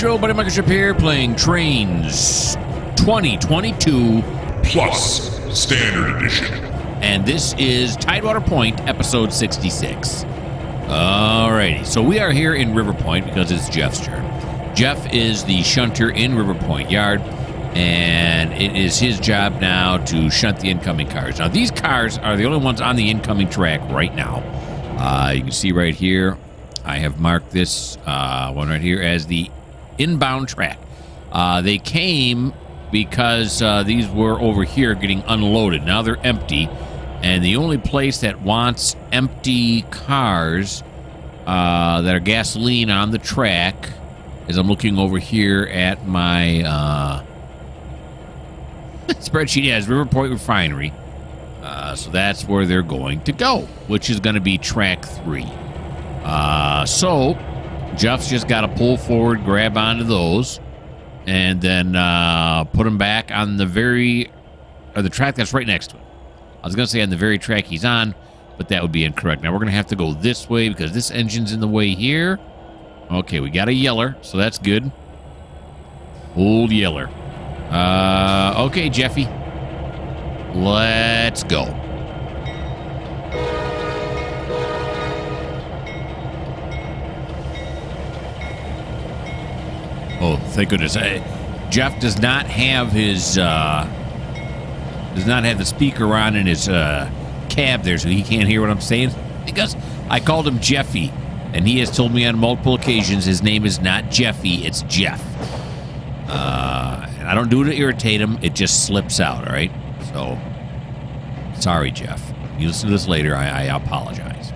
show, buddy Mikerowchip here, playing Trainz 2022 Plus Standard Edition. And this is Tidewater Point, episode 66. Alrighty, so we are here in River Point because it's Jeff's turn. Jeff is the shunter in River Point Yard, and it is his job now to shunt the incoming cars. Now, these cars are the only ones on the incoming track right now. You can see right here, I have marked this one right here as the inbound track. They came because these were over here getting unloaded. Now they're empty, and the only place that wants empty cars that are gasoline on the track is I'm looking over here at my spreadsheet. Yeah, it's River Point Refinery. So that's where they're going to go, which is going to be track 3. So Jeff's just got to pull forward, grab onto those, and then put them back on the track that's right next to him. I was going to say on the very track he's on, but that would be incorrect. Now we're going to have to go this way because this engine's in the way here. Okay, we got a yeller, so that's good. Old yeller. Okay, Jeffy. Let's go. Oh, thank goodness. Jeff does not have his the speaker on in his cab there, so he can't hear what I'm saying, because I called him Jeffy, and he has told me on multiple occasions his name is not Jeffy, it's Jeff. And I don't do it to irritate him, it just slips out, all right? So, sorry, Jeff. You listen to this later, I apologize.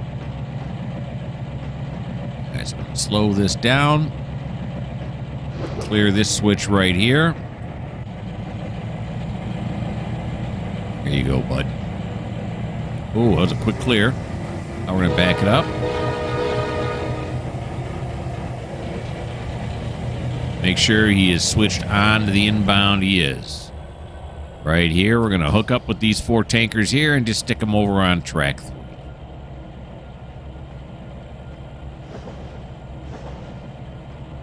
Okay, so I'm going to slow this down. Clear this switch right here. There you go, bud. Oh, that was a quick clear. Now we're going to back it up. Make sure he is switched on to the inbound. He is. Right here, we're going to hook up with these 4 tankers here and just stick them over on track 3.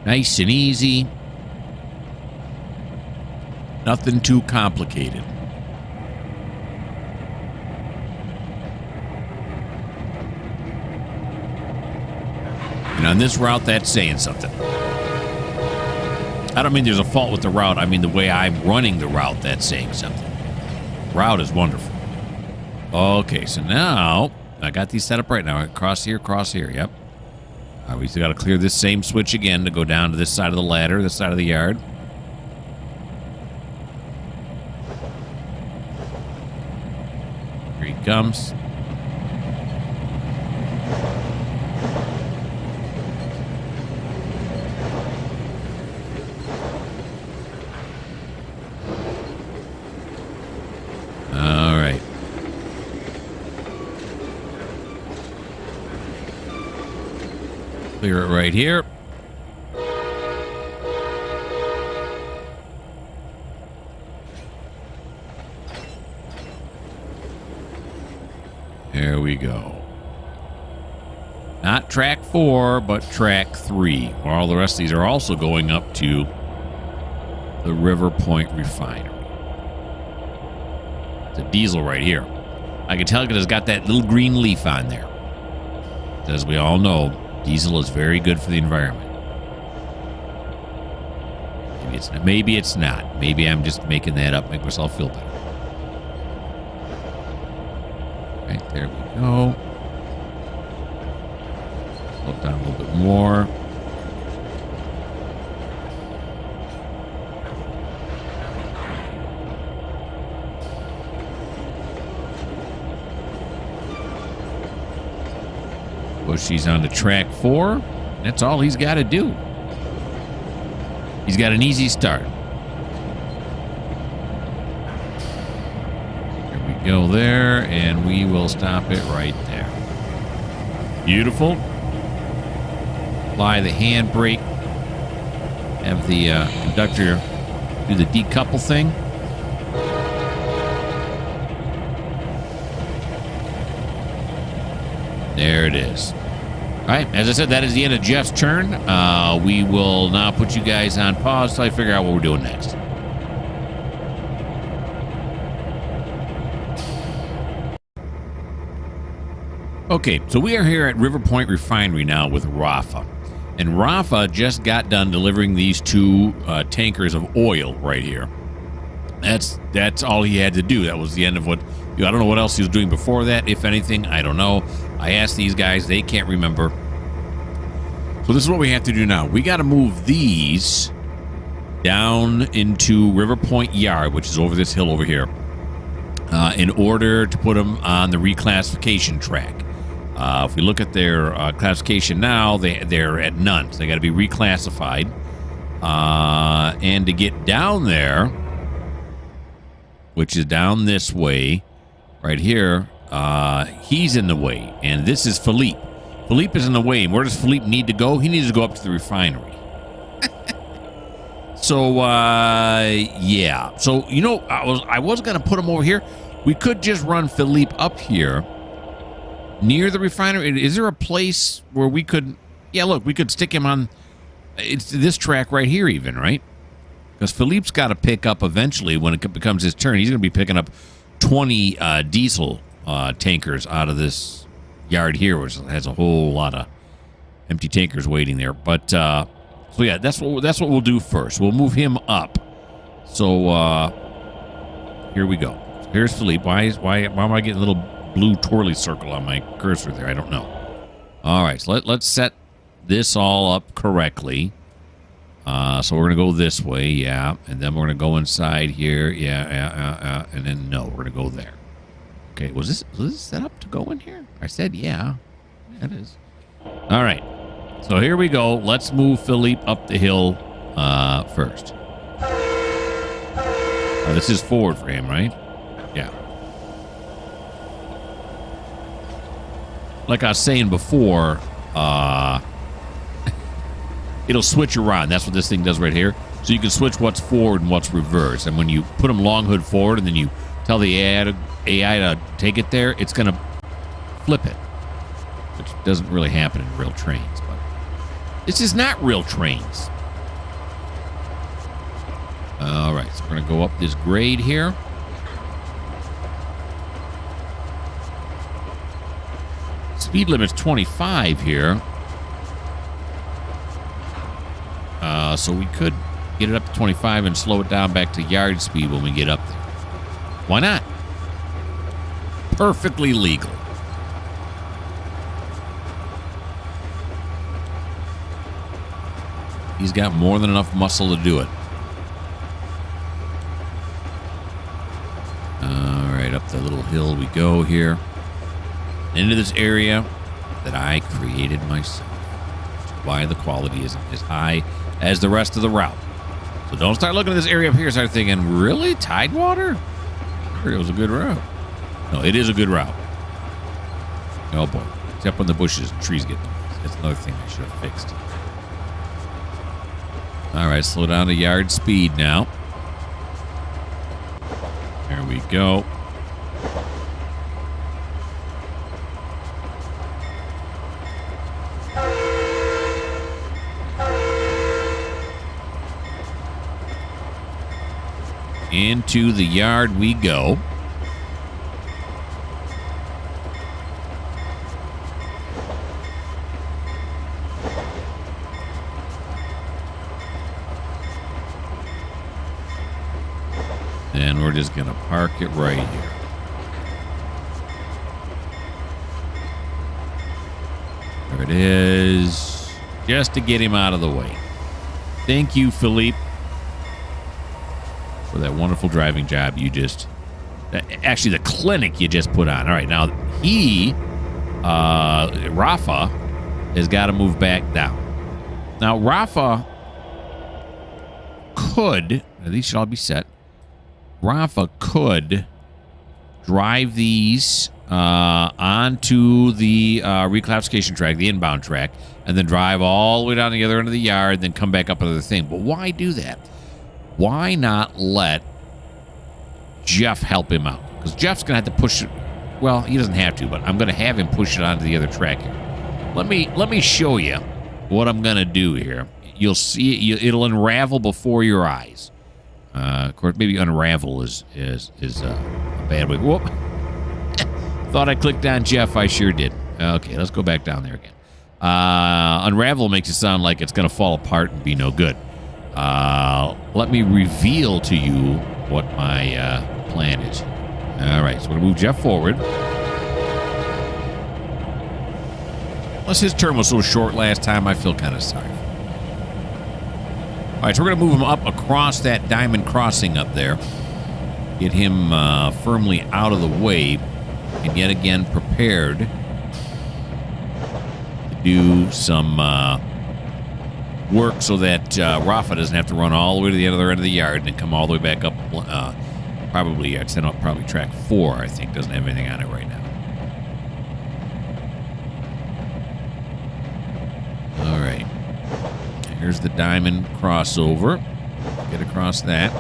Nice and easy. Nothing too complicated. And on this route, that's saying something. I don't mean there's a fault with the route. I mean the way I'm running the route, that's saying something. Route is wonderful. Okay, so now I got these set up right now. Cross here, yep. All right, we still got to clear this same switch again to go down to this side of the ladder, this side of the yard. Here he comes. All right. Clear it right here. There we go. Not track 4, but track 3. Where all the rest of these are also going up to the River Point Refinery. It's a diesel right here. I can tell because it's got that little green leaf on there. As we all know, diesel is very good for the environment. Maybe it's not. Maybe I'm just making that up, make myself feel better. Right, there we go. Slow down a little bit more. Push these on to track 4. That's all he's got to do. He's got an easy start. There we go there, and we will stop it right there. Beautiful. Apply the handbrake. Have the conductor do the decouple thing. There it is. All right, as I said, that is the end of Jeff's turn. We will now put you guys on pause till I figure out what we're doing next. Okay, so we are here at River Point Refinery now with Rafa. And Rafa just got done delivering these two tankers of oil right here. That's all he had to do. That was the end of what... I don't know what else he was doing before that, if anything. I don't know. I asked these guys. They can't remember. So this is what we have to do now. We got to move these down into River Point Yard, which is over this hill over here, in order to put them on the reclassification track. If we look at their classification now, they're at none. So they got to be reclassified. And to get down there, which is down this way, right here, he's in the way. And this is Philippe. Philippe is in the way. And where does Philippe need to go? He needs to go up to the refinery. So, yeah. So, you know, I was going to put him over here. We could just run Philippe up here near the refinery. Is there a place where we could... Yeah, look, we could stick him on... It's this track right here even, right? Because Philippe's got to pick up eventually when it becomes his turn. He's going to be picking up 20 diesel tankers out of this yard here, which has a whole lot of empty tankers waiting there. But, so yeah, that's what we'll do first. We'll move him up. So, here we go. Here's Philippe. Why am I getting a little blue twirly circle on my cursor there? I don't know. All right, so let's set this all up correctly. So we're going to go this way, yeah, and then we're going to go inside here, yeah, and then no, we're going to go there. Okay, was this set up to go in here? I said yeah. It is. All right, so here we go. Let's move Philippe up the hill first. This is forward for him, right? Yeah. Like I was saying before, it'll switch around. That's what this thing does right here. So you can switch what's forward and what's reverse. And when you put them long hood forward and then you tell the AI to take it there, it's going to flip it. Which doesn't really happen in real trains. But this is not real trains. All right, so we're going to go up this grade here. Speed limit's 25 here. So we could get it up to 25 and slow it down back to yard speed when we get up there. Why not? Perfectly legal. He's got more than enough muscle to do it. All right, up the little hill we go here. Into this area that I created myself. Why the quality isn't as high as the rest of the route. So don't start looking at this area up here and start thinking, really? Tidewater? I heard it was a good route. No, it is a good route. Oh boy. Except when the bushes and trees get noisy. That's another thing I should have fixed. All right, slow down to yard speed now. There we go. Into the yard we go. And we're just going to park it right here. There it is. Just to get him out of the way. Thank you, Philippe, for that wonderful driving job you just... Actually, the clinic you just put on. All right, now Rafa has got to move back down. Now, Rafa could... These should all be set. Rafa could drive these onto the reclassification track, the inbound track, and then drive all the way down to the other end of the yard, then come back up another thing. But why do that? Why not let Jeff help him out? Because Jeff's going to have to push it. Well, he doesn't have to, but I'm going to have him push it onto the other track here. Let me show you what I'm gonna do here. You'll see it'll unravel before your eyes. Of course, maybe unravel is a bad way. Whoop! Thought I clicked on Jeff. I sure did. Okay, let's go back down there again. Unravel makes it sound like it's gonna fall apart and be no good. Let me reveal to you what my plan is. All right, so we're gonna move Jeff forward. Plus, his turn was so short last time, I feel kind of sorry. All right, so we're going to move him up across that diamond crossing up there. Get him firmly out of the way. And yet again, prepared to do some work so that Rafa doesn't have to run all the way to the other end of the yard and then come all the way back up. Probably, I'd send up probably track 4, I think. Doesn't have anything on it right now. All right. Here's the diamond crossover. Get across that.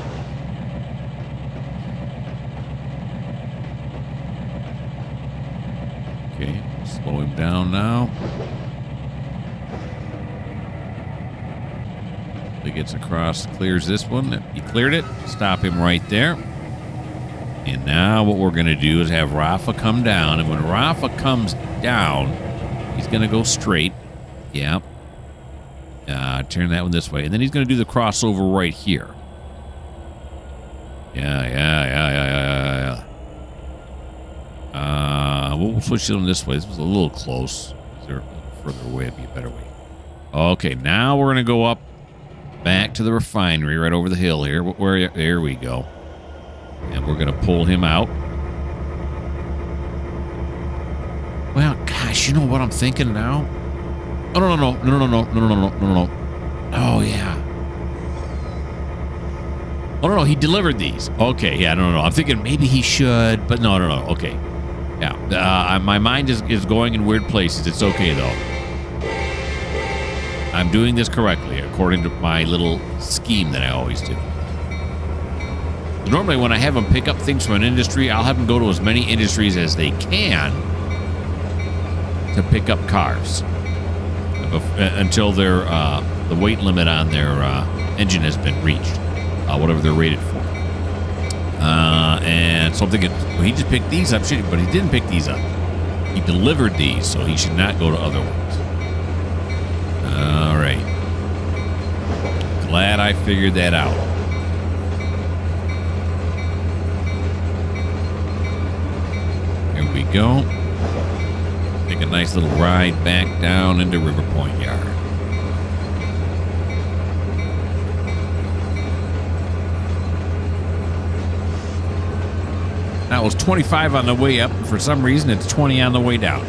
Okay, slow him down now. He gets across, clears this one. He cleared it. Stop him right there. And now what we're going to do is have Rafa come down. And when Rafa comes down, he's going to go straight. Yep. Turn that one this way. And then he's going to do the crossover right here. Yeah. We'll switch them this way. This was a little close. Is there further away? It'd be a better way. Okay, now we're going to go up back to the refinery right over the hill here. There we go. And we're going to pull him out. Well, gosh, you know what I'm thinking now? Oh, no. Oh, yeah. Oh, no, he delivered these. Okay, yeah, no. I'm thinking maybe he should, but no. Okay. Yeah, my mind is going in weird places. It's okay, though. I'm doing this correctly, according to my little scheme that I always do. Normally, when I have them pick up things from an industry, I'll have them go to as many industries as they can to pick up cars until their the weight limit on their engine has been reached, whatever they're rated for. And so I'm thinking, well, he just picked these up, but he didn't pick these up. He delivered these, so he should not go to other ones. All right. Glad I figured that out. Here we go. Take a nice little ride back down into River Point Yard. Now it was 25 on the way up, and for some reason it's 20 on the way down.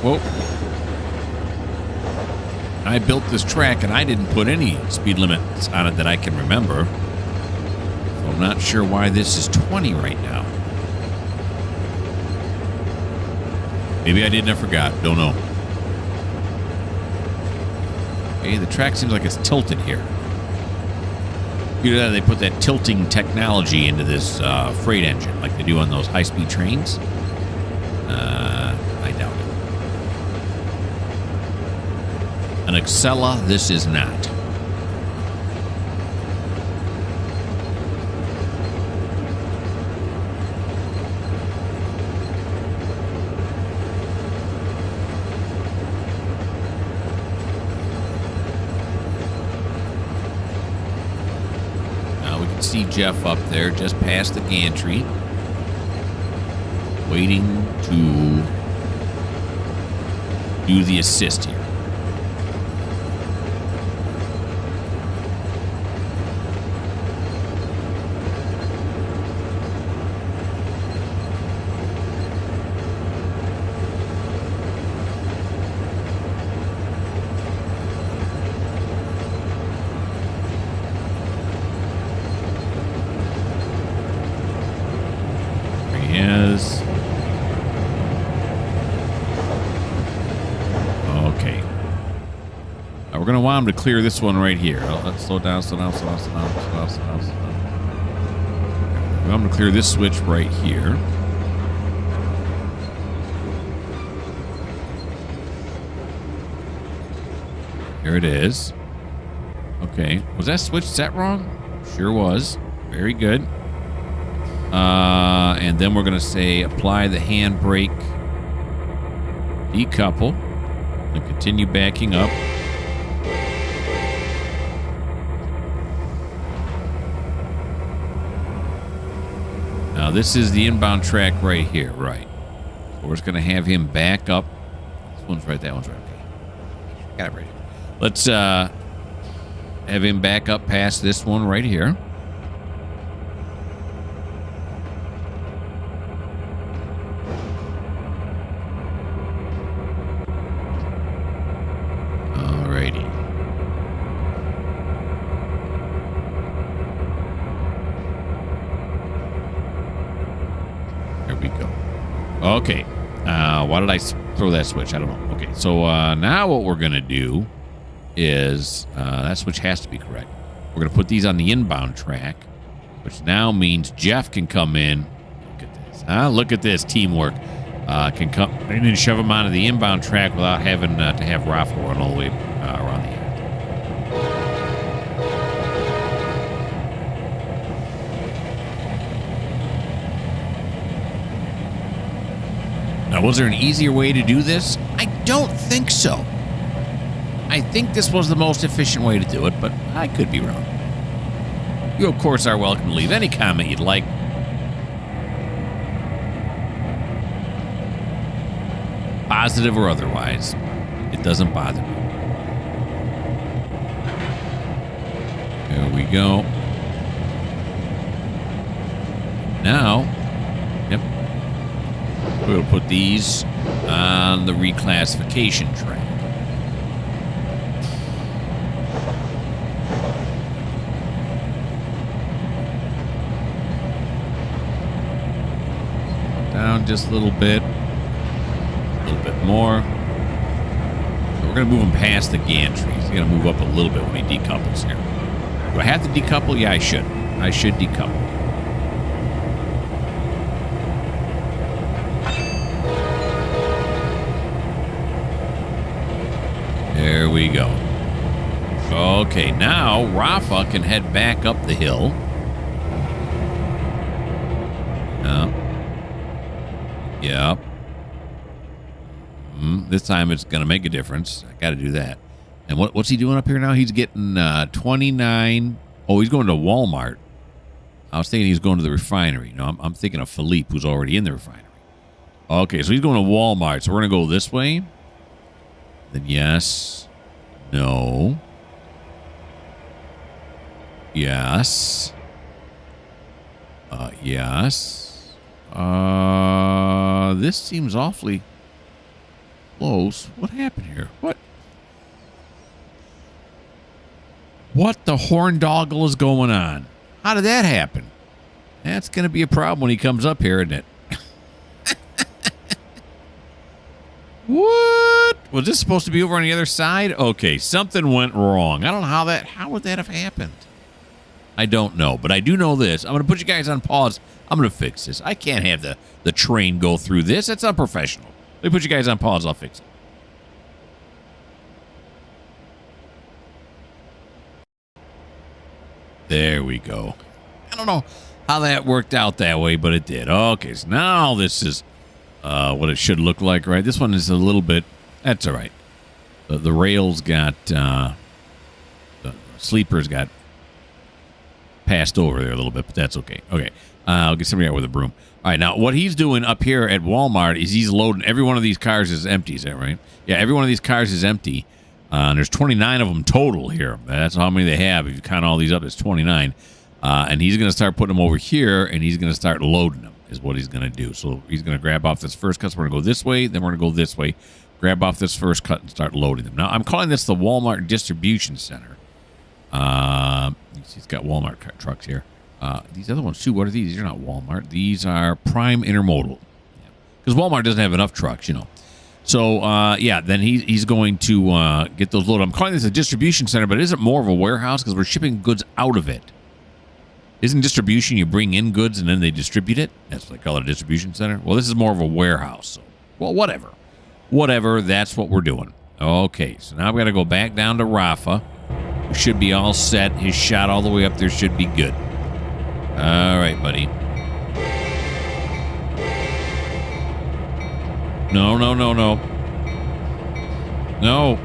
Whoa. I built this track and I didn't put any speed limits on it that I can remember. So I'm not sure why this is 20 right now. Maybe I did and I forgot. Don't know. Okay, the track seems like it's tilted here. Either that or they put that tilting technology into this freight engine like they do on those high-speed trains. I doubt it. An Excella, this is not. See Jeff up there just past the gantry, waiting to do the assist here. We're going to want him to clear this one right here. Let's slow down. We want him to clear this switch right here. Here it is. Okay. Was that switch set wrong? Sure was. Very good. And then we're going to say apply the handbrake, decouple, and continue backing up. Now, this is the inbound track right here, right? So we're just going to have him back up. This one's right, that one's right. Okay. Got it right here. Let's have him back up past this one right here. Alrighty. There we go. Okay. Why did I throw that switch? I don't know. Okay, so now what we're going to do is that switch has to be correct. We're going to put these on the inbound track, which now means Jeff can come in. Look at this. Look at this teamwork. Can come in and shove them onto the inbound track without having to have Rafa run all the way around the end. Now, was there an easier way to do this? I don't think so. I think this was the most efficient way to do it, but I could be wrong. You, of course, are welcome to leave any comment you'd like. Positive or otherwise. It doesn't bother me. There we go. Now, yep. We'll put these on the reclassification track. Down just a little bit. A little bit more. So we're going to move him past the gantry. He's going to move up a little bit when he decouples here. Do I have to decouple? Yeah, I should. I should decouple. There we go. Okay, now Rafa can head back up the hill. Yep. This time it's going to make a difference. I got to do that. And what's he doing up here now? He's getting 29. Oh, he's going to Walmart. I was thinking he's going to the refinery. No, I'm thinking of Philippe, who's already in the refinery. Okay, so he's going to Walmart. So we're going to go this way. Then yes. No. Yes. Yes. This seems awfully close. What happened here? What the horn doggle is going on? How did that happen? That's going to be a problem when he comes up here, isn't it? What? Was this supposed to be over on the other side? Okay, something went wrong. I don't know how would that have happened? I don't know, but I do know this. I'm going to put you guys on pause. I'm going to fix this. I can't have the train go through this. That's unprofessional. Let me put you guys on pause. I'll fix it. There we go. I don't know how that worked out that way, but it did. Okay, so now this is what it should look like, right? This one is a little bit... That's all right. The rails got... the sleepers got passed over there a little bit, but that's okay. Okay. I'll get somebody out with a broom. All right, now what he's doing up here at Walmart is he's loading. Every one of these cars is empty. Is that right? Yeah, every one of these cars is empty. And there's 29 of them total here. That's how many they have. If you count all these up, it's 29. And he's going to start putting them over here, and he's going to start loading them is what he's going to do. So he's going to grab off this first cut. So we're going to go this way, then we're going to go this way, grab off this first cut, and start loading them. Now, I'm calling this the Walmart Distribution Center. He's got Walmart trucks here. These other ones, too, what are these? These are not Walmart. These are Prime Intermodal. Because Walmart doesn't have enough trucks, you know. So, yeah, then he's going to get those loaded. I'm calling this a distribution center, but is it more of a warehouse? Because we're shipping goods out of it. Isn't distribution you bring in goods and then they distribute it? That's what they call it, a distribution center. Well, this is more of a warehouse. So, well, whatever. Whatever, that's what we're doing. Okay, so now we got to go back down to Rafa. We should be all set. His shot all the way up there should be good. All right, buddy. No, no, no, no. No.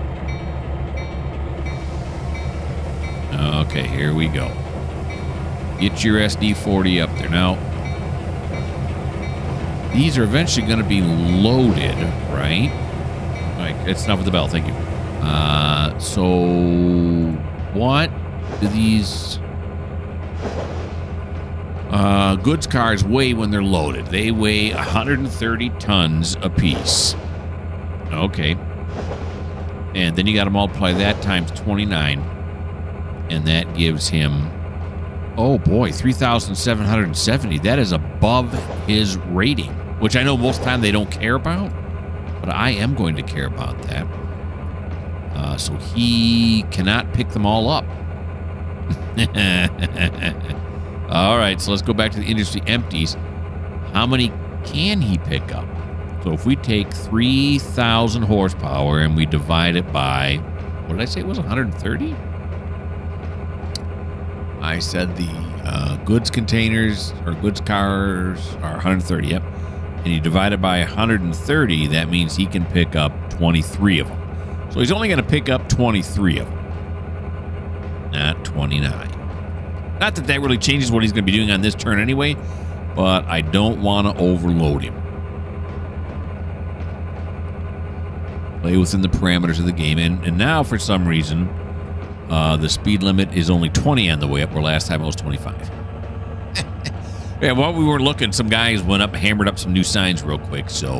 Okay, here we go. Get your SD40 up there. Now, these are eventually going to be loaded, right? All right, it's enough with the bell. Thank you. So what do these goods cars weigh when they're loaded? They weigh 130 tons apiece. Okay. And then you got to multiply that times 29. And that gives him, oh boy, 3,770. That is above his rating, which I know most of the time they don't care about, but I am going to care about that. So he cannot pick them all up. All right, so let's go back to the industry empties. How many can he pick up? So if we take 3,000 horsepower and we divide it by, what did I say it was, 130? I said the goods containers or goods cars are 130, yep. And you divide it by 130, that means he can pick up 23 of them. So he's only going to pick up 23 of them, not 29. Not that that really changes what he's going to be doing on this turn anyway, but I don't want to overload him. Play within the parameters of the game. And now, for some reason, the speed limit is only 20 on the way up, where last time it was 25. Yeah, while we were looking, some guys went up, hammered up some new signs real quick, so,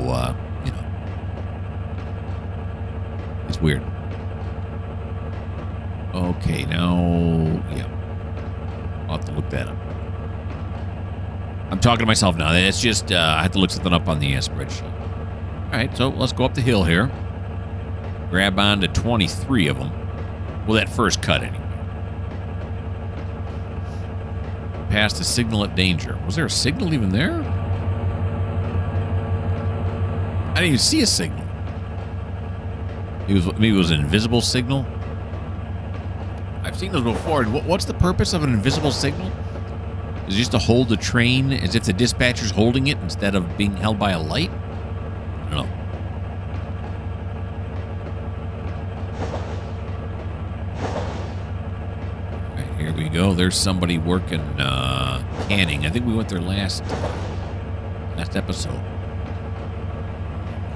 you know. It's weird. Okay, now, yeah. I'll have to look that up. I'm talking to myself now. It's just, I have to look something up on the spreadsheet. All right, so let's go up the hill here. Grab on to 23 of them. Well, that first cut, anyway. Past the signal at danger. Was there a signal even there? I didn't even see a signal. Maybe it was an invisible signal. I've seen those before. What's the purpose of an invisible signal? Is it just to hold the train as if the dispatcher's holding it instead of being held by a light? I don't know. Here we go. There's somebody working canning. I think we went there last episode.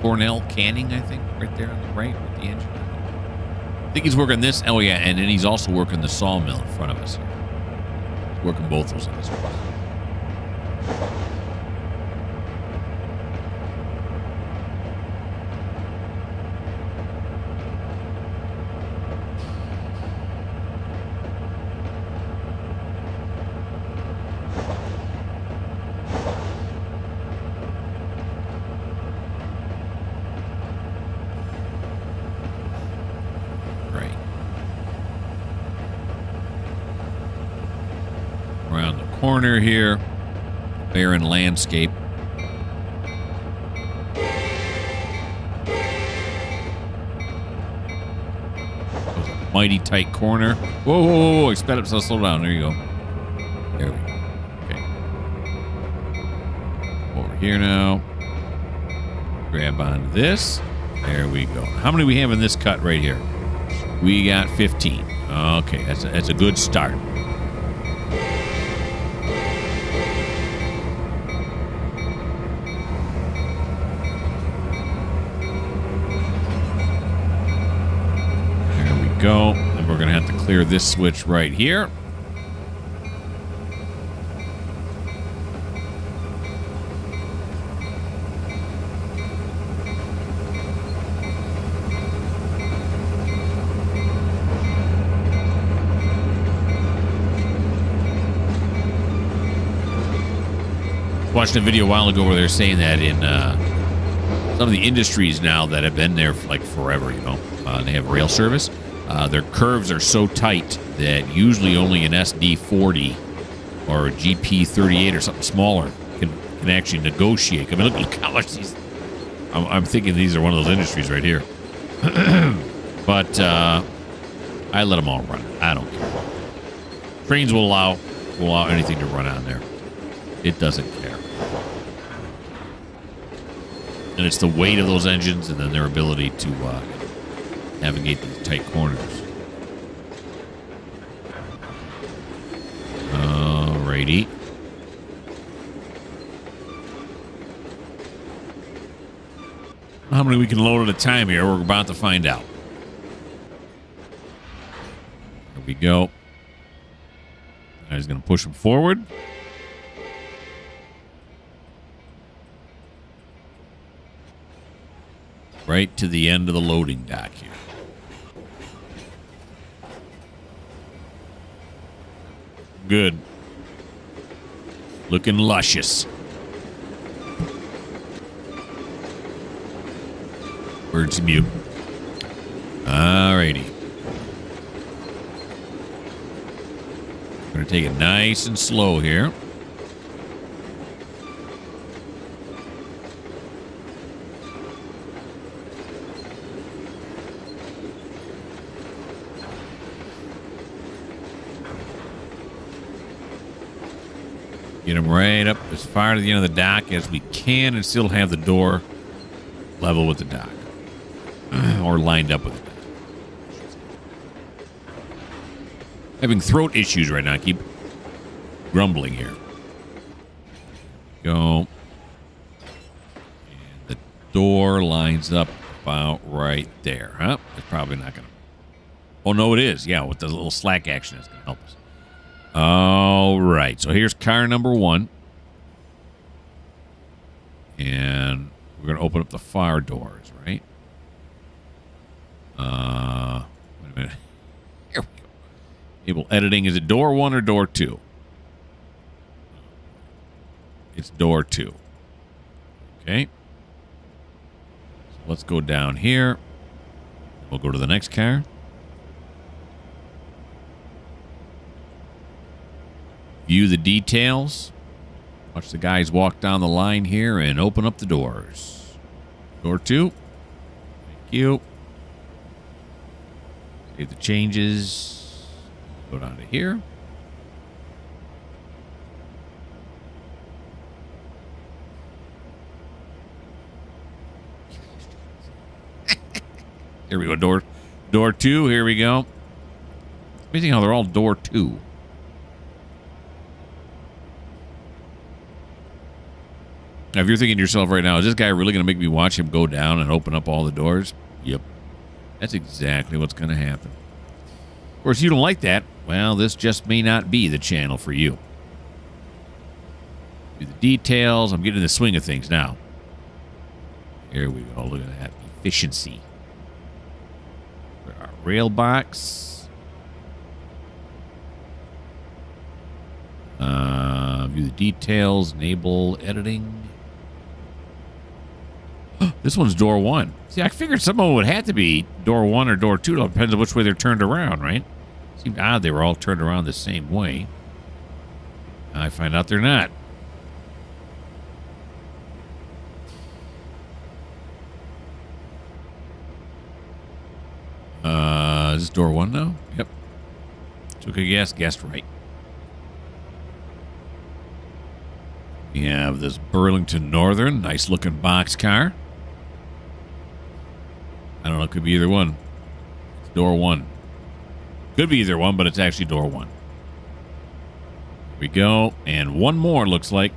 Cornell Canning, I think, right there on the right with the engine. I think he's working this. Oh, yeah, and then he's also working the sawmill in front of us here. He's working both those in this one. Corner here, barren landscape. Mighty tight corner. Whoa, whoa, whoa, whoa. Sped up, so slow down. There you go. There we go. Okay. Over here now. Grab onto this. There we go. How many we have in this cut right here? We got 15. Okay, that's a good start. Go, and we're going to have to clear this switch right here. Watched a video a while ago where they're saying that in some of the industries now that have been there for like forever, you know, they have rail service. Their curves are so tight that usually only an SD40 or a GP38 or something smaller can actually negotiate. I mean, look how much these... I'm thinking these are one of those industries right here. But I let them all run. I don't care. Trainz will allow anything to run on there. It doesn't care. And it's the weight of those engines and then their ability to navigate these tight corners. Alrighty. How many we can load at a time here? We're about to find out. There we go. He's going to push him forward. Right to the end of the loading dock here. Good. Looking luscious. Birds mute. Alrighty. We're going to take it nice and slow here. Get them right up as far to the end of the dock as we can and still have the door level with the dock. Or lined up with the dock. Having throat issues right now. I keep grumbling here. Go. And the door lines up about right there, huh? It's probably not going to... Oh, no, it is. Yeah, with the little slack action, it's going to help us. All right, so here's car number 1. And we're going to open up the fire doors, right? Wait a minute. Here we go. Enable editing. Is it door 1 or door 2? It's door 2. Okay. So let's go down here. We'll go to the next car. View the details. Watch the guys walk down the line here and open up the doors. Door 2. Thank you. Save the changes. Go down to here. Here we go. Door 2. Here we go. Amazing how they're all door 2. Now, if you're thinking to yourself right now, is this guy really going to make me watch him go down and open up all the doors? Yep. That's exactly what's going to happen. Of course, you don't like that. Well, this just may not be the channel for you. Do the details. I'm getting in the swing of things now. Here we go. Look at that. Efficiency. Our rail box. View the details. Enable editing. This one's door 1. See, I figured some of them would have to be door 1 or door 2. It all depends on which way they're turned around, right? Seemed odd they were all turned around the same way. I find out they're not. Is this door 1 now? Yep. Took a guess. Guessed right. We have this Burlington Northern. Nice looking boxcar. I don't know. It could be either one. It's door 1. Could be either one, but it's actually door 1. Here we go. And one more, looks like.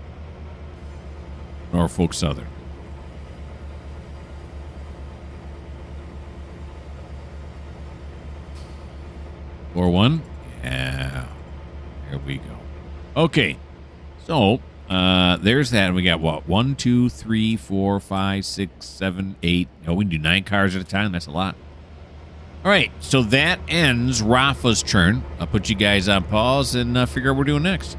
Norfolk Southern. Door 1. Yeah. Here we go. Okay. So, there's that. We got what? 1, 2, 3, 4, 5, 6, 7, 8. No, we can do 9 cars at a time. That's a lot. All right. So that ends Rafa's turn. I'll put you guys on pause and figure out what we're doing next.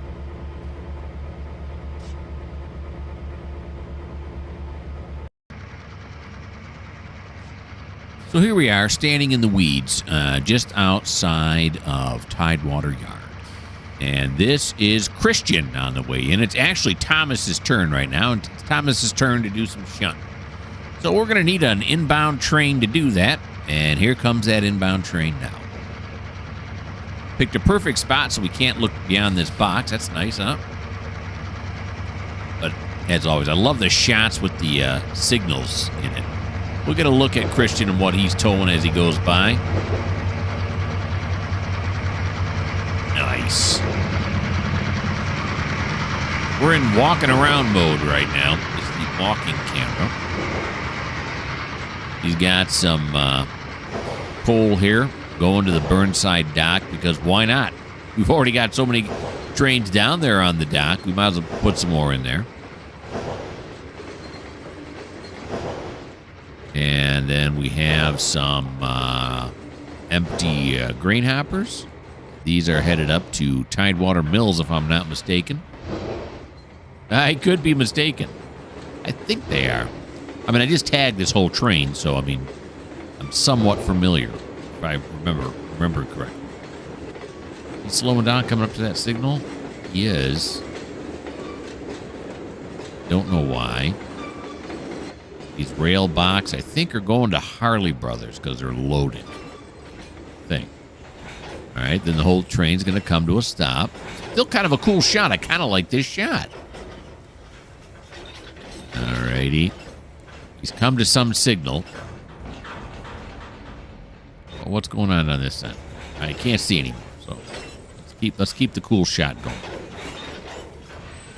So here we are, standing in the weeds, just outside of Tidewater Yard. And this is Christian on the way in. It's actually Thomas's turn right now. It's Thomas's turn to do some shunting. So we're going to need an inbound train to do that. And here comes that inbound train now. Picked a perfect spot so we can't look beyond this box. That's nice, huh? But as always, I love the shots with the signals in it. We'll get a look at Christian and what he's towing as he goes by. Nice. We're in walking around mode right now. This is the walking camera. He's got some coal here going to the Burnside dock because why not? We've already got so many trains down there on the dock. We might as well put some more in there. And then we have some empty grain hoppers. These are headed up to Tidewater Mills, if I'm not mistaken. I could be mistaken. I think they are. I mean, I just tagged this whole train, so, I mean, I'm somewhat familiar, if I remember correctly. He's slowing down, coming up to that signal. He is. Don't know why. These rail box, I think, are going to Harley Brothers because they're loaded. I think. All right, then the whole train's going to come to a stop. Still kind of a cool shot. I kind of like this shot. All righty. He's come to some signal. Well, what's going on this end? I can't see anymore, so let's keep the cool shot going.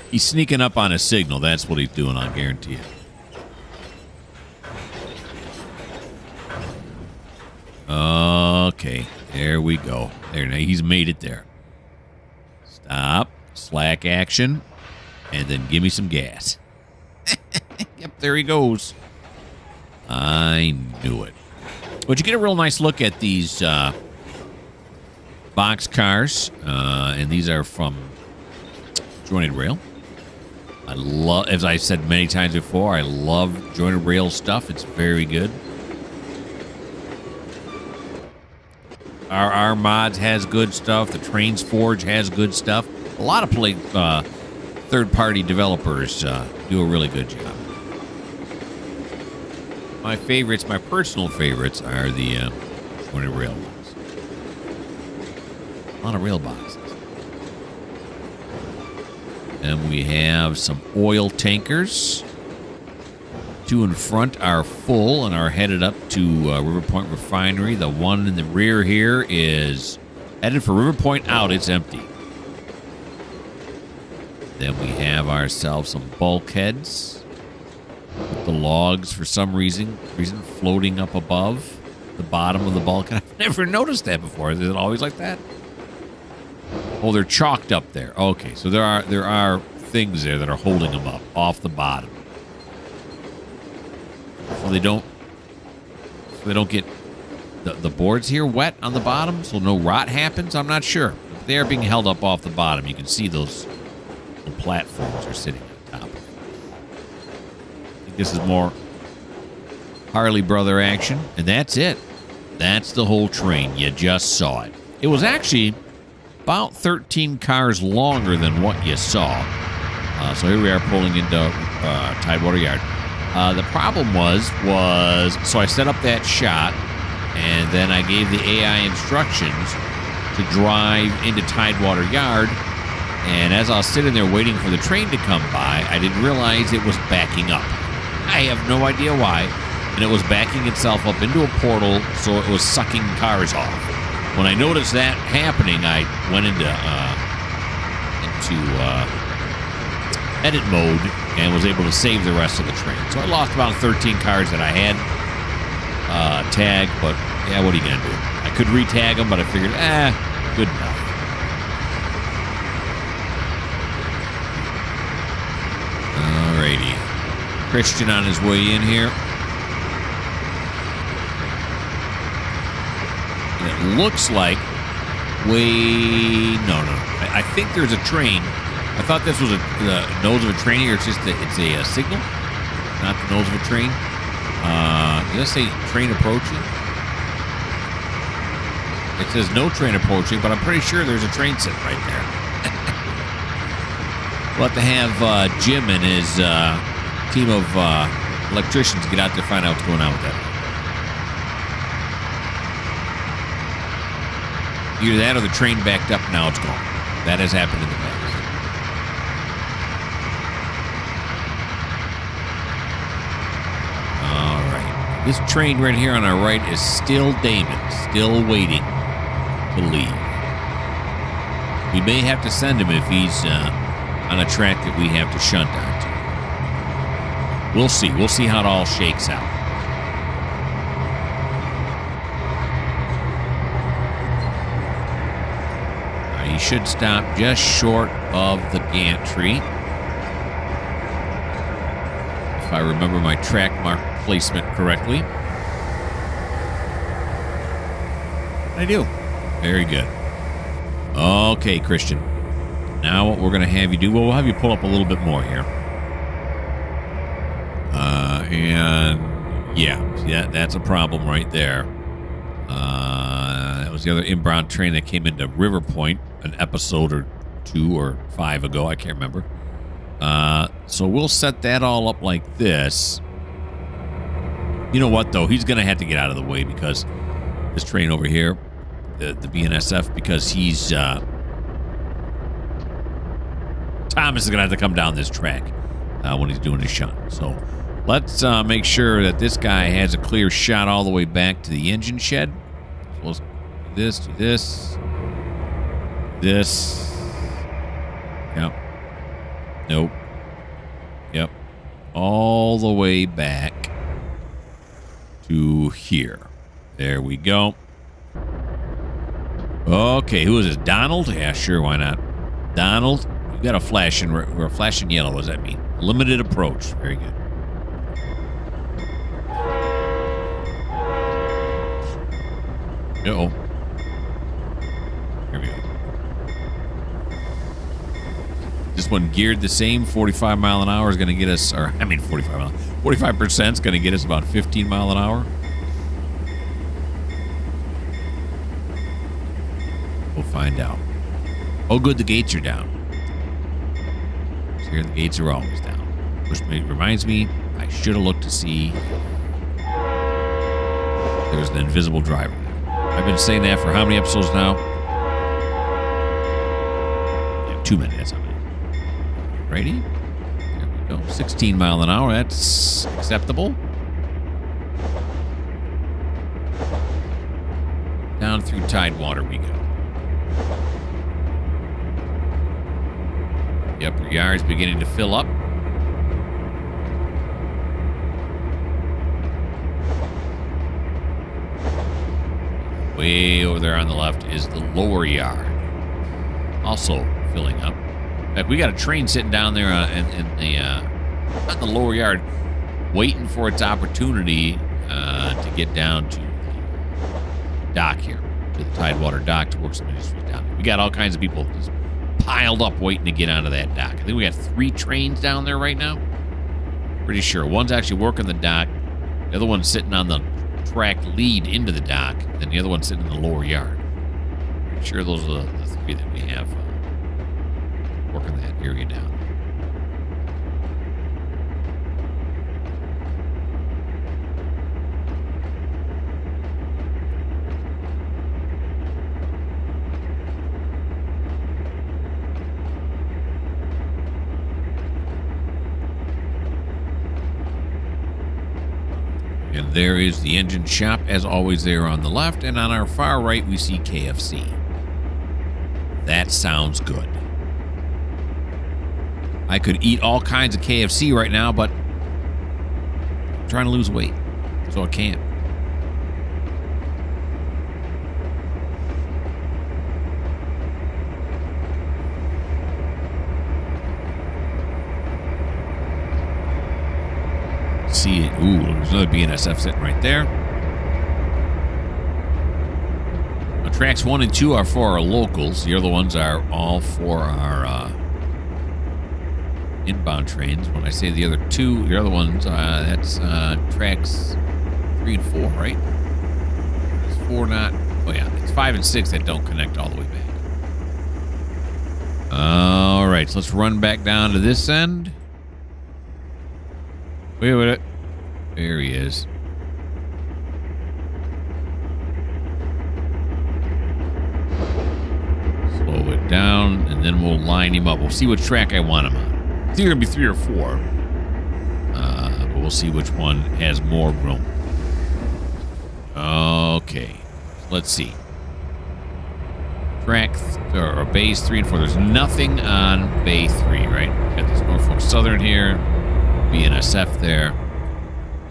He's sneaking up on a signal. That's what he's doing, I'll guarantee it. Okay, there we go. There, now he's made it there. Stop, slack action, and then give me some gas. Yep, there he goes. I knew it. But you get a real nice look at these box cars, and these are from Jointed Rail. I love, as I said many times before, I love Jointed Rail stuff. It's very good. Our mods has good stuff. The Trainz Forge has good stuff. A lot of third-party developers do a really good job. My favorites, my personal favorites, are the Jointed Rail ones. A lot of rail boxes. And we have some oil tankers. Two in front are full and are headed up to River Point Refinery. The one in the rear here is headed for River Point out. It's empty. Then we have ourselves some bulkheads. With the logs, for some reason floating up above the bottom of the bulkhead. I've never noticed that before. Is it always like that? Oh, they're chalked up there. Okay, so there are things there that are holding them up off the bottom. So they don't get the boards here wet on the bottom, so no rot happens. I'm not sure. They are being held up off the bottom. You can see those little platforms are sitting on top. I think this is more Harley Brother action, and that's it. That's the whole train. You just saw it. It was actually about 13 cars longer than what you saw. So here we are pulling into Tidewater Yard. The problem was so I set up that shot, and then I gave the AI instructions to drive into Tidewater Yard, and as I was sitting there waiting for the train to come by, I didn't realize it was backing up. I have no idea why, and it was backing itself up into a portal, so it was sucking cars off. When I noticed that happening, I went into edit mode and was able to save the rest of the train. So I lost about 13 cars that I had tagged, but yeah, what are you going to do? I could re-tag them, but I figured, good enough. Alrighty. Christian on his way in here. And it looks like no. I think there's a train. I thought this was the nose of a train here. It's just it's a signal, not the nose of a train. Does it say train approaching? It says no train approaching, but I'm pretty sure there's a train sitting right there. We'll have to have Jim and his team of electricians get out there and find out what's going on with that. Either that or the train backed up, now it's gone. That has happened in the past. All right. This train right here on our right is still Damon, still waiting to leave. We may have to send him if he's on a track that we have to shunt onto. We'll see. We'll see how it all shakes out. He should stop just short of the gantry. If I remember my track mark placement correctly. I do. Very good. Okay, Christian. Now what we're going to have you do, well, we'll have you pull up a little bit more here. And yeah, see that's a problem right there. That was the other inbound train that came into River Point an episode or 2 or 5 ago. I can't remember. So we'll set that all up like this. You know what, though? He's going to have to get out of the way because this train over here, the BNSF, because he's... Thomas is going to have to come down this track when he's doing his shunt. So let's make sure that this guy has a clear shot all the way back to the engine shed. So let's do this. This. Yep. Nope. Yep. All the way back to here. There we go. Okay, who is this? Donald? Yeah, sure, why not? Donald, you got a flash in, we're a flash in yellow. What does that mean? Limited approach. Very good. Uh-oh. Here we go. This one geared the same. 45 mile an hour is going to get us, or I mean 45 mile. 45% is going to get us about 15 mile an hour. We'll find out. Oh, good, the gates are down. So here the gates are always down. Which reminds me, I should have looked to see there's an invisible driver there. I've been saying that for how many episodes now? Yeah, 2 minutes. Ready? There we go. 16 mile an hour. That's acceptable. Down through Tidewater we go. The upper yard's beginning to fill up. Way over there on the left is the lower yard. Also filling up. In fact, we got a train sitting down there in the lower yard waiting for its opportunity to get down to the dock here, to the Tidewater dock to work some industries down there. We got all kinds of people just piled up waiting to get onto that dock. I think we got 3 trains down there right now. Pretty sure. One's actually working the dock. The other one's sitting on the track lead into the dock. And the other one's sitting in the lower yard. Pretty sure those are the 3 that we have working that area down. And there is the engine shop, as always, there on the left. And on our far right, we see KFC. That sounds good. I could eat all kinds of KFC right now, but I'm trying to lose weight, so I can't. See it. Ooh, there's another BNSF sitting right there. Now, tracks 1 and 2 are for our locals. The other ones are all for our inbound trains. When I say the other 2, the other ones, that's tracks 3 and 4, right? It's 4 not. Oh, yeah. It's 5 and 6 that don't connect all the way back. All right. So let's run back down to this end. Wait a minute. There he is. Slow it down, and then we'll line him up. We'll see which track I want him on. It's either going to be 3 or 4. But we'll see which one has more room. Okay. Let's see. Track or bays 3 and 4. There's nothing on bay 3, right? Got this Norfolk Southern here. BNSF there.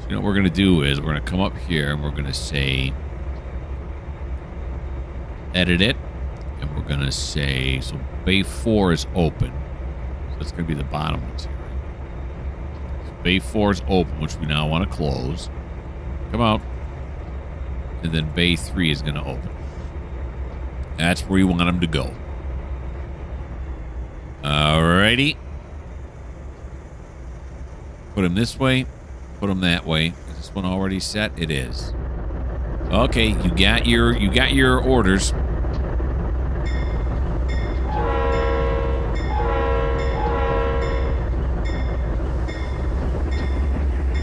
So, you know what we're going to do is we're going to come up here and we're going to say edit it. And we're going to say, so bay 4 is open. So that's going to be the bottom ones here. So bay 4 is open, which we now want to close. Come out. And then bay 3 is going to open. That's where you want them to go. Alrighty. Put them this way. Put them that way. Is this one already set? It is. Okay, you got your orders.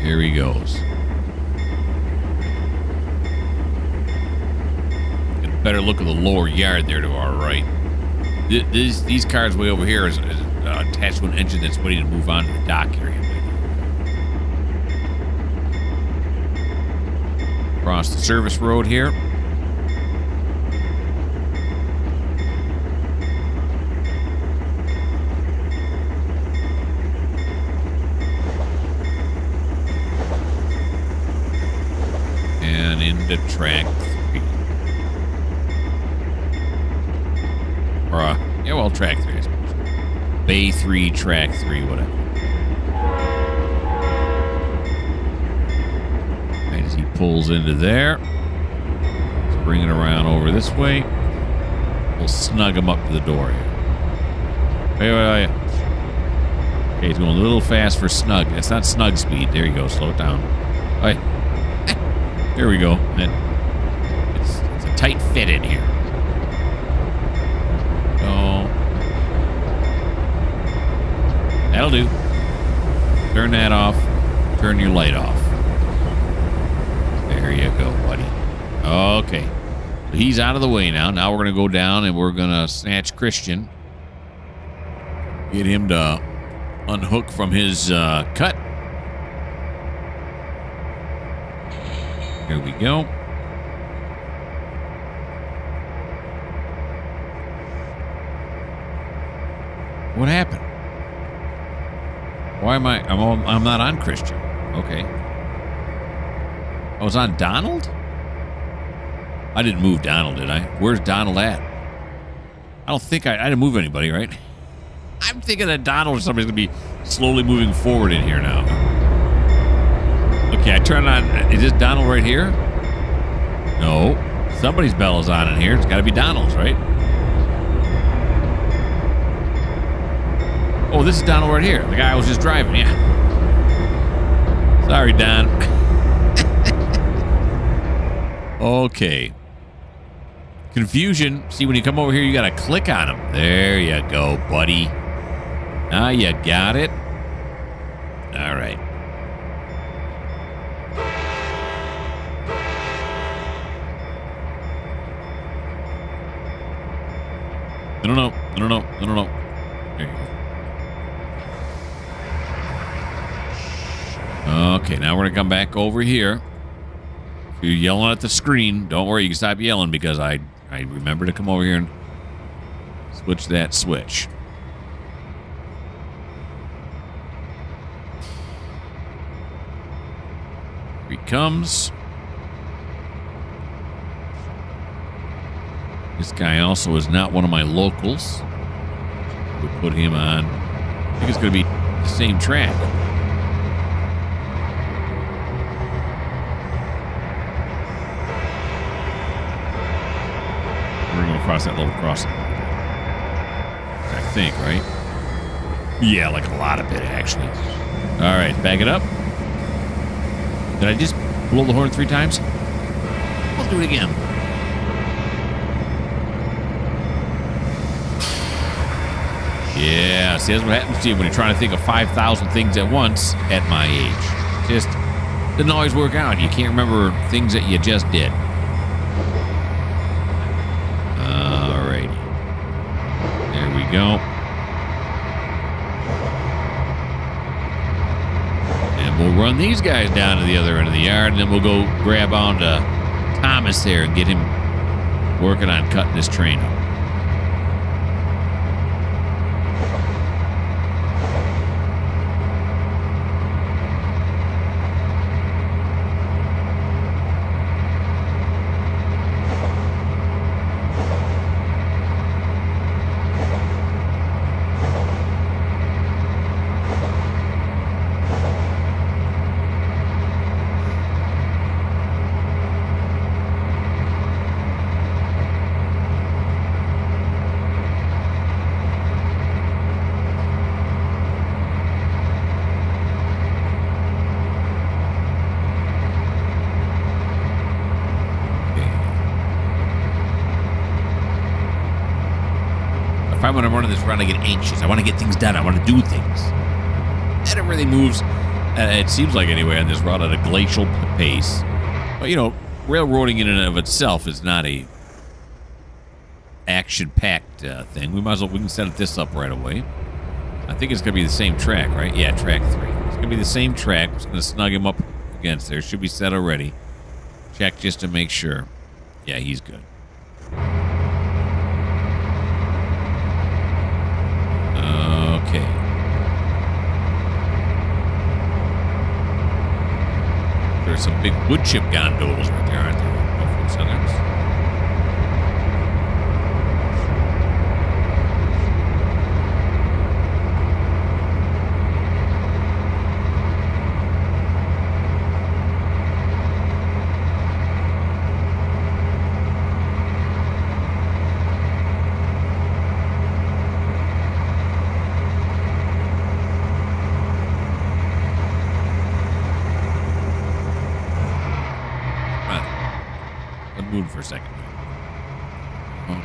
Here he goes. Get a better look at the lower yard there to our right. These cars way over here is attached to an engine that's waiting to move on to the dock area. Across the service road here. And into track 3. Or, yeah, well, track 3, I suppose. Bay 3, track 3, whatever. Right as he pulls into there, let's bring it around over this way. We'll snug him up to the door here. Wait. Okay, he's going a little fast for snug. That's not snug speed. There you go. Slow it down. All right. There we go. It's a tight fit in here. So that'll do. Turn that off. Turn your light off. There you go, buddy. Okay. So he's out of the way now. Now we're going to go down and we're going to snatch Christian. Get him to unhook from his cut. Here we go. What happened? Why am I'm not on Christian. Okay. I was on Donald? I didn't move Donald, did I? Where's Donald at? I don't think I didn't move anybody, right? I'm thinking that Donald or somebody's going to be slowly moving forward in here now. Okay, I turn on. Is this Donald right here? No. Somebody's bell is on in here. It's got to be Donald's, right? Oh, this is Donald right here. The guy I was just driving, yeah. Sorry, Don. Okay. Confusion. See, when you come over here, you got to click on him. There you go, buddy. Now you got it. All right. No. There you go. Okay, now we're going to come back over here. If you're yelling at the screen, don't worry, you can stop yelling because I remember to come over here and switch that switch. Here he comes. This guy also is not one of my locals. We'll put him on. I think it's going to be the same track. We're going to cross that level crossing. I think, right? Yeah, like a lot of it, actually. All right, back it up. Did I just blow the horn 3 times? We'll do it again. Yeah, see, that's what happens to you when you're trying to think of 5,000 things at once at my age. Just doesn't always work out. You can't remember things that you just did. Alrighty. go. And we'll run these guys down to the other end of the yard, and then we'll go grab on to Thomas there and get him working on cutting this train up. When I'm running this run, I get anxious. I want to get things done. I want to do things. And it really moves, it seems like anyway, on this route at a glacial pace. But, you know, railroading in and of itself is not a action-packed thing. We can set this up right away. I think it's going to be the same track, right? Yeah, track 3. It's going to be the same track. We're just going to snug him up against there. Should be set already. Check just to make sure. Yeah, he's good. Okay. There's some big wood chip gondolas right there, aren't there? From Southern's. For a second. Okay.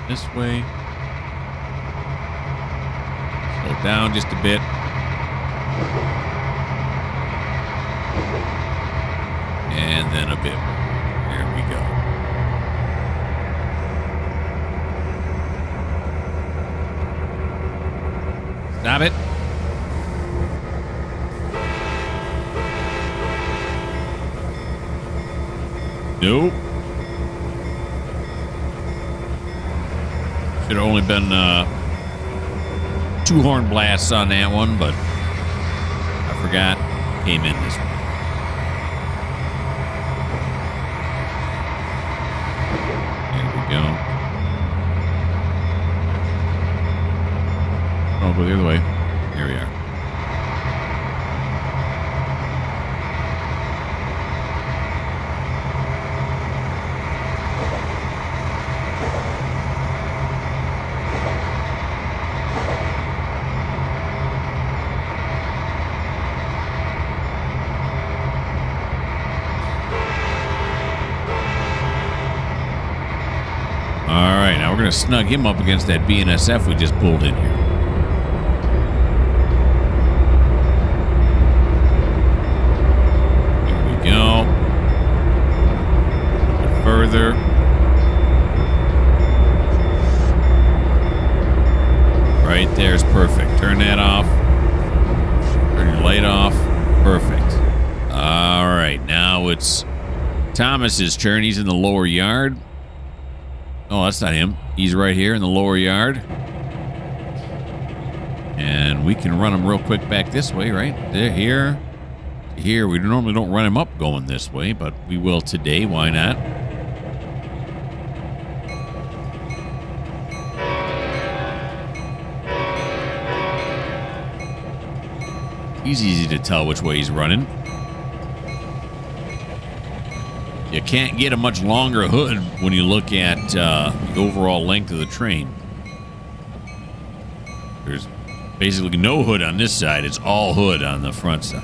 This way. Slow down just a bit. And then a bit. There we go. Stop it. Nope. Should have only been 2 horn blasts on that one, but I forgot. Came in this one. There we go. Oh, go the other way. Here we are. We're going to snug him up against that BNSF we just pulled in here. There we go. A bit further. Right there's perfect. Turn that off. Turn your light off. Perfect. All right. Now it's Thomas's turn. He's in the lower yard. Oh, that's not him. He's right here in the lower yard. And we can run him real quick back this way, right? There, here. Here. We normally don't run him up going this way, but we will today. Why not? He's easy to tell which way he's running. You can't get a much longer hood when you look at the overall length of the train. There's basically no hood on this side. It's all hood on the front side.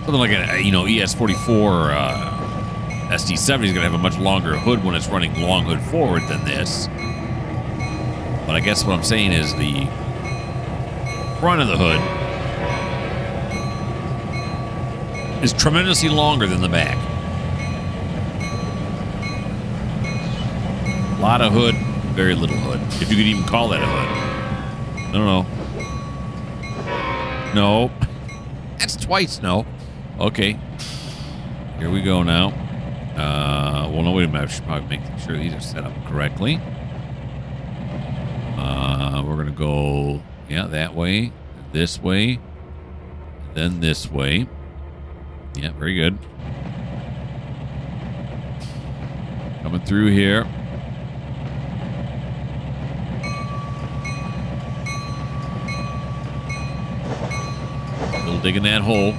Something like an ES44 SD70 is going to have a much longer hood when it's running long hood forward than this. But I guess what I'm saying is the front of the hood is tremendously longer than the back. A lot of hood, very little hood. If you could even call that a hood. I don't know. No. That's twice no. Okay. Here we go now. Well, no, wait a minute. I should probably make sure these are set up correctly. We're going to go, yeah, that way, this way, then this way. Yeah, very good. Coming through here. Still digging that hole.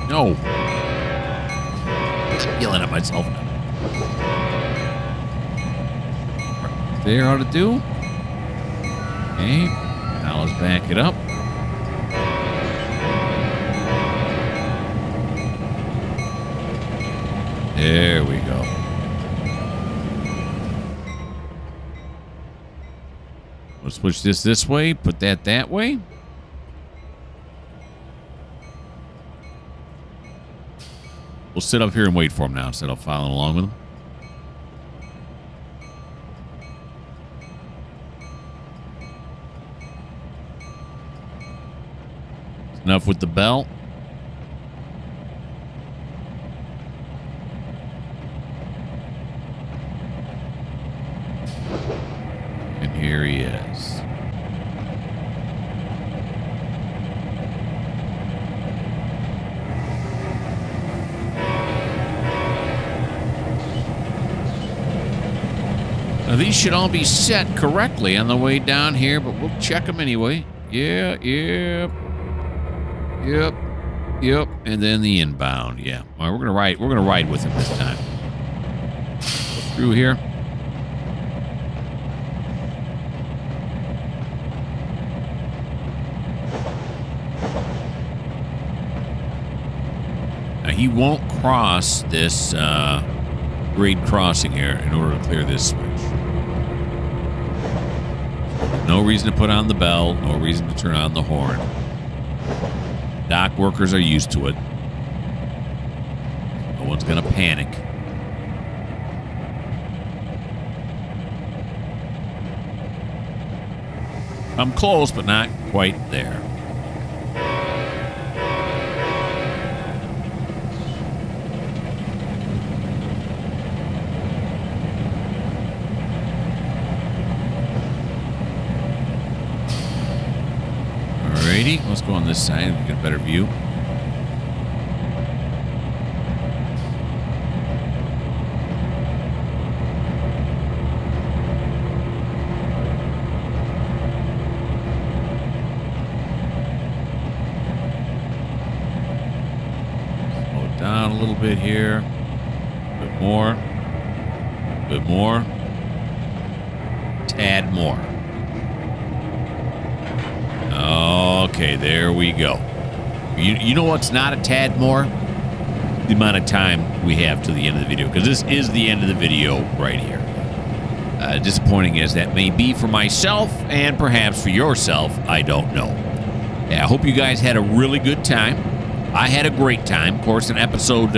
No. I'm yelling at myself now. There ought to do. Okay. Now let's back it up. There we go. We'll switch this way, put that way. We'll sit up here and wait for him now instead of following along with him. Enough with the bell. And here he is. Now, these should all be set correctly on the way down here, but we'll check them anyway. Yeah, yep. And then the inbound, yeah. All right, we're gonna ride with him this time. Go through here. Now, he won't cross this grade crossing here in order to clear this switch. No reason to put on the bell, no reason to turn on the horn. Dock workers are used to it. No one's gonna panic. I'm close, but not quite there. Let's go on this side and get a better view. Slow it down a little bit here. A bit more. A bit more. Tad more. Okay, there we go. You know what's not a tad more? The amount of time we have to the end of the video, because this is the end of the video right here. Disappointing as that may be for myself and perhaps for yourself, I don't know. Yeah, I hope you guys had a really good time. I had a great time. Of course, in episode,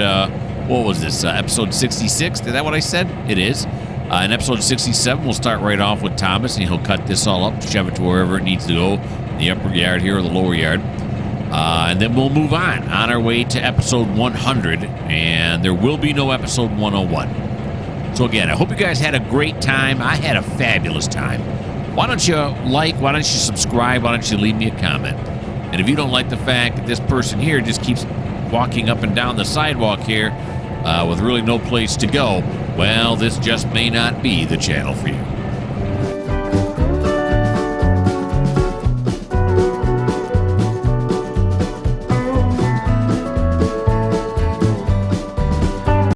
what was this? Episode 66? Is that what I said? It is. In episode 67, we'll start right off with Thomas, and he'll cut this all up, shove it to wherever it needs to go. The upper yard here or the lower yard, and then we'll move on our way to episode 100, and there will be no episode 101. So again, I hope you guys had a great time. I had a fabulous time. Why don't you like, why don't you subscribe, why don't you leave me a comment? And if you don't like the fact that this person here just keeps walking up and down the sidewalk here with really no place to go, well, this just may not be the channel for you.